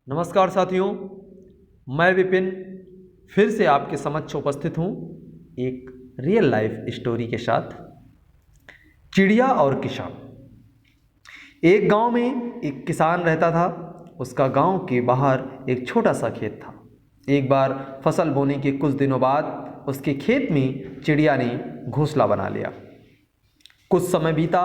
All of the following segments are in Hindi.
नमस्कार साथियों, मैं विपिन फिर से आपके समक्ष उपस्थित हूँ एक रियल लाइफ स्टोरी के साथ। चिड़िया और किसान। एक गांव में एक किसान रहता था। उसका गांव के बाहर एक छोटा सा खेत था। एक बार फसल बोने के कुछ दिनों बाद उसके खेत में चिड़िया ने घोंसला बना लिया। कुछ समय बीता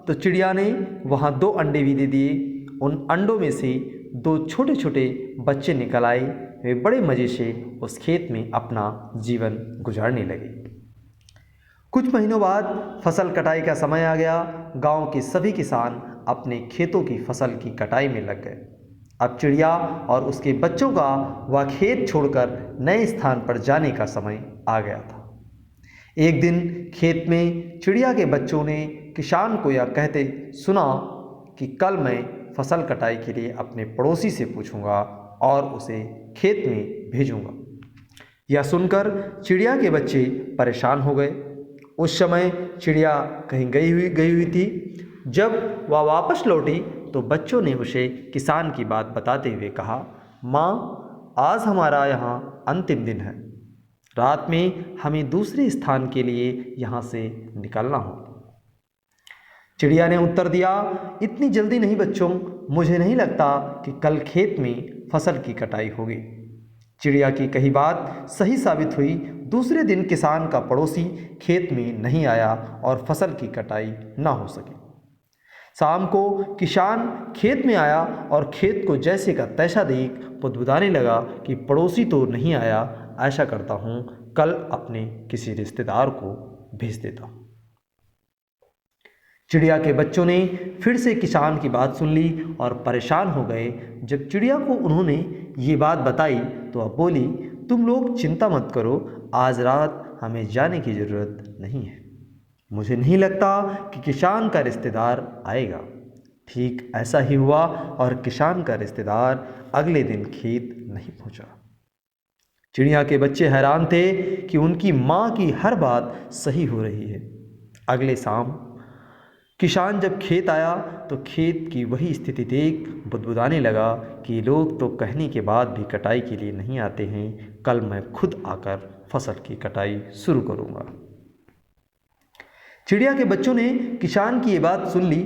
तो चिड़िया ने वहाँ 2 अंडे भी दे दिए। उन अंडों में से 2 छोटे छोटे बच्चे निकल आए। वे बड़े मज़े से उस खेत में अपना जीवन गुजारने लगे। कुछ महीनों बाद फसल कटाई का समय आ गया। गांव के सभी किसान अपने खेतों की फसल की कटाई में लग गए। अब चिड़िया और उसके बच्चों का वह खेत छोड़कर नए स्थान पर जाने का समय आ गया था। एक दिन खेत में चिड़िया के बच्चों ने किसान को यह कहते सुना कि कल मैं फसल कटाई के लिए अपने पड़ोसी से पूछूंगा और उसे खेत में भेजूंगा। यह सुनकर चिड़िया के बच्चे परेशान हो गए। उस समय चिड़िया कहीं गई हुई थी। जब वह वापस लौटी तो बच्चों ने उसे किसान की बात बताते हुए कहा, माँ, आज हमारा यहाँ अंतिम दिन है। रात में हमें दूसरे स्थान के लिए यहाँ से निकलना हो। चिड़िया ने उत्तर दिया, इतनी जल्दी नहीं बच्चों, मुझे नहीं लगता कि कल खेत में फसल की कटाई होगी। चिड़िया की कही बात सही साबित हुई। दूसरे दिन किसान का पड़ोसी खेत में नहीं आया और फसल की कटाई ना हो सकी। शाम को किसान खेत में आया और खेत को जैसे का तैसा देख बुदबुदाने लगा कि पड़ोसी तो नहीं आया, ऐसा करता हूँ कल अपने किसी रिश्तेदार को भेज देता हूँ। चिड़िया के बच्चों ने फिर से किसान की बात सुन ली और परेशान हो गए। जब चिड़िया को उन्होंने ये बात बताई तो वह बोली, तुम लोग चिंता मत करो, आज रात हमें जाने की ज़रूरत नहीं है। मुझे नहीं लगता कि किसान का रिश्तेदार आएगा। ठीक ऐसा ही हुआ और किसान का रिश्तेदार अगले दिन खेत नहीं पहुंचा। चिड़िया के बच्चे हैरान थे कि उनकी माँ की हर बात सही हो रही है। अगले शाम किसान जब खेत आया तो खेत की वही स्थिति देख बुदबुदाने लगा कि लोग तो कहने के बाद भी कटाई के लिए नहीं आते हैं, कल मैं खुद आकर फसल की कटाई शुरू करूँगा। चिड़िया के बच्चों ने किसान की ये बात सुन ली।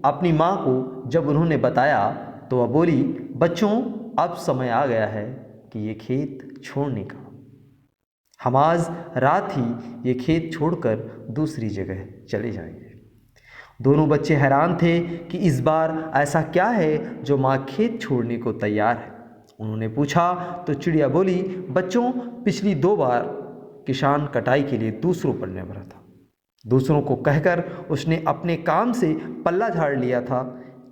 अपनी माँ को जब उन्होंने बताया तो वह बोली, बच्चों, अब समय आ गया है कि ये खेत छोड़ने का। हम आज रात ही ये खेत छोड़कर दूसरी जगह चले जाएंगे। दोनों बच्चे हैरान थे कि इस बार ऐसा क्या है जो माँ खेत छोड़ने को तैयार है। उन्होंने पूछा तो चिड़िया बोली, बच्चों, पिछली 2 बार किसान कटाई के लिए दूसरों पर निर्भर था। दूसरों को कहकर उसने अपने काम से पल्ला झाड़ लिया था,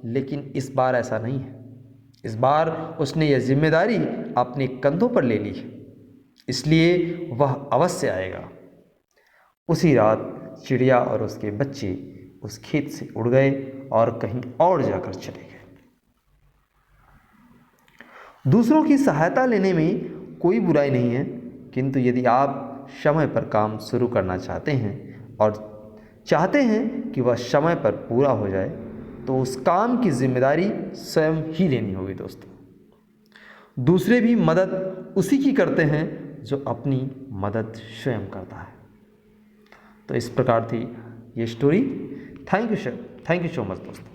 लेकिन इस बार ऐसा नहीं है। इस बार उसने यह जिम्मेदारी अपने कंधों पर ले ली है, इसलिए वह अवश्य आएगा। उसी रात चिड़िया और उसके बच्चे उस खेत से उड़ गए और कहीं और जाकर चले गए। दूसरों की सहायता लेने में कोई बुराई नहीं है, किंतु यदि आप समय पर काम शुरू करना चाहते हैं और चाहते हैं कि वह समय पर पूरा हो जाए तो उस काम की जिम्मेदारी स्वयं ही लेनी होगी। दोस्तों, दूसरे भी मदद उसी की करते हैं जो अपनी मदद स्वयं करता है। तो इस प्रकार थी ये story. Thank you so much दोस्तों।